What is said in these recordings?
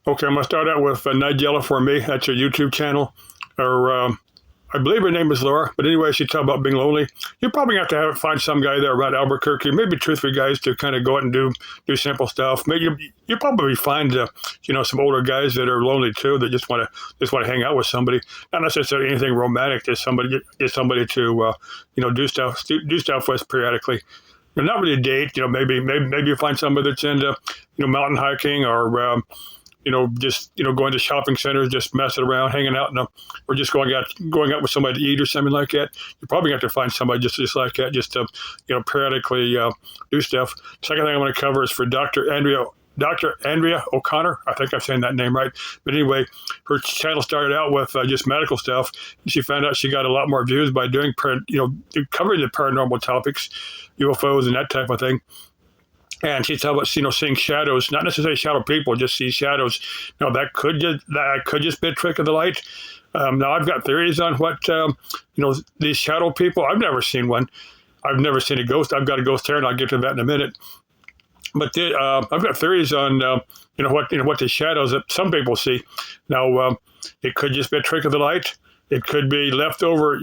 Okay, I'm going to start out with Nigella for me. That's her YouTube channel. Or I believe her name is Laura. But anyway, she talked about being lonely. You probably have to find some guy there around Albuquerque, maybe 2 or 3 guys to kind of go out and do simple stuff. Maybe you probably find some older guys that are lonely too, that just want to hang out with somebody. Not necessarily anything romantic. Just somebody to do stuff with periodically. Not really date. Maybe you find somebody that's into mountain hiking or just going to shopping centers, just messing around, hanging out, or just going out with somebody to eat or something like that. You probably have to find somebody just like that, just to periodically do stuff. Second thing I want to cover is for Dr. Andrea O'Connor. I think I'm saying that name right. But anyway, her channel started out with just medical stuff. And she found out she got a lot more views by doing covering the paranormal topics, UFOs and that type of thing. And she's talking about seeing shadows, not necessarily shadow people, just see shadows. Now that could just be a trick of the light. Now I've got theories on what these shadow people. I've never seen one. I've never seen a ghost. I've got a ghost here, and I'll get to that in a minute. But I've got theories on what the shadows that some people see. Now it could just be a trick of the light. It could be leftover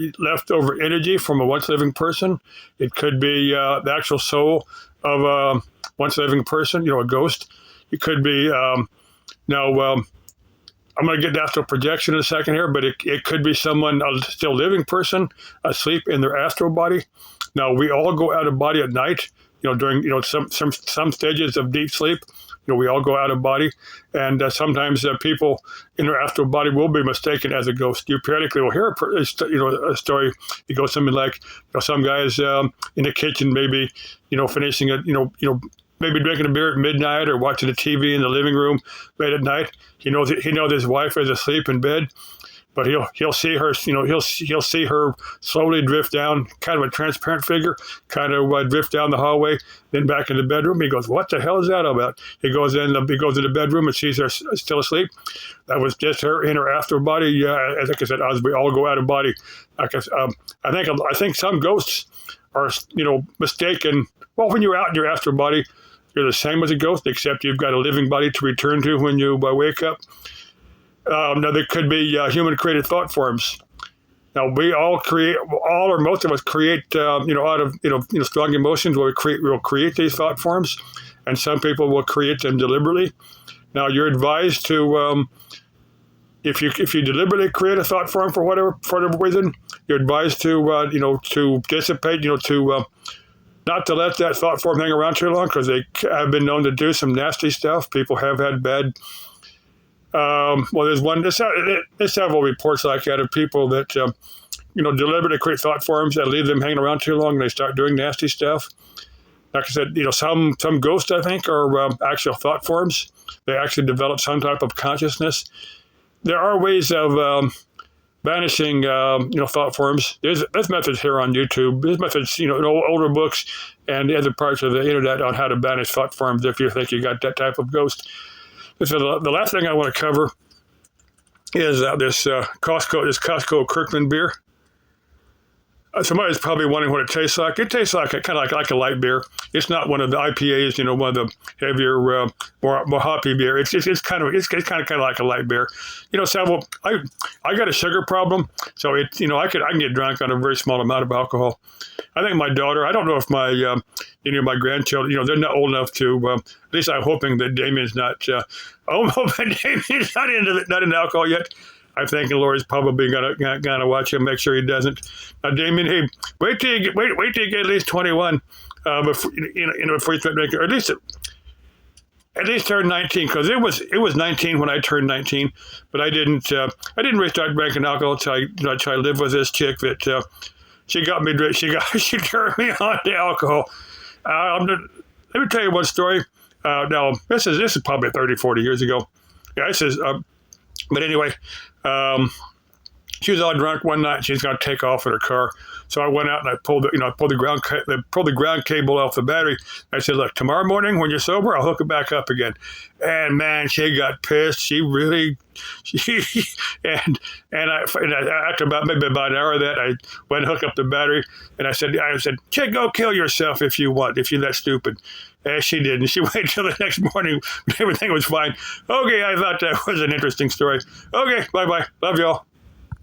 energy from a once living person. It could be the actual soul of a once living person, a ghost. It could be I'm going to get to astral projection in a second here, but it could be someone, a still living person, asleep in their astral body. Now we all go out of body at night. During some stages of deep sleep, we all go out of body, and sometimes people in their astral body will be mistaken as a ghost. You periodically will hear a story. It goes something like, some guys in the kitchen, maybe finishing it, maybe drinking a beer at midnight or watching the TV in the living room late at night. He knows his wife is asleep in bed. But he'll see her, he'll see her slowly drift down, kind of a transparent figure, kind of drift down the hallway, then back in the bedroom. He goes, "What the hell is that about?" He goes in the bedroom and sees her still asleep. That was just her in her astral body. Like I said, as we all go out of body. I think some ghosts are mistaken. Well, when you're out in your astral body, you're the same as a ghost, except you've got a living body to return to when you wake up. Now, there could be human-created thought forms. Now, we all or most of us create, out of strong emotions. We'll create these thought forms, and some people will create them deliberately. Now, you're advised to, if you deliberately create a thought form for whatever reason, you're advised to to dissipate, not to let that thought form hang around too long, because they have been known to do some nasty stuff. People have had bad. There's several reports like that of people that, deliberately create thought forms that leave them hanging around too long and they start doing nasty stuff. Like I said, some ghosts, I think, are actual thought forms. They actually develop some type of consciousness. There are ways of banishing, thought forms. There's methods here on YouTube. There's methods, in older books and other parts of the internet on how to banish thought forms if you think you got that type of ghost. So the last thing I want to cover is this Costco Kirkland beer. Somebody's probably wondering what it tastes like. It tastes like kind of like a light beer. It's not one of the IPAs, one of the heavier, more hoppy beer. It's kind of like a light beer. I got a sugar problem, so I can get drunk on a very small amount of alcohol. I think my daughter. I don't know if my my grandchildren. They're not old enough to. At least I'm hoping that Damien's not. I'm hoping Damien's not into alcohol yet. I think Lori's probably gonna watch him, make sure he doesn't. Now, Damien, hey, wait till you get at least 21 before you start drinking, or at least turn 19, because it was 19 when I turned 19, but I didn't really start drinking alcohol until I tried to live with this chick that she got me. She turned me on to alcohol. Let me tell you one story. Now this is probably 30, 40 years ago. Yeah, this is. But anyway, she was all drunk one night. She's going to take off in her car. So I went out and I pulled the ground cable off the battery. I said, "Look, tomorrow morning when you're sober, I'll hook it back up again." And man, she got pissed. And after maybe about an hour of that, I went and hooked up the battery. And I said, "Chick, go kill yourself if you want, if you're that stupid." As she did. And she waited till the next morning. Everything was fine. Okay, I thought that was an interesting story. Okay, bye-bye. Love y'all.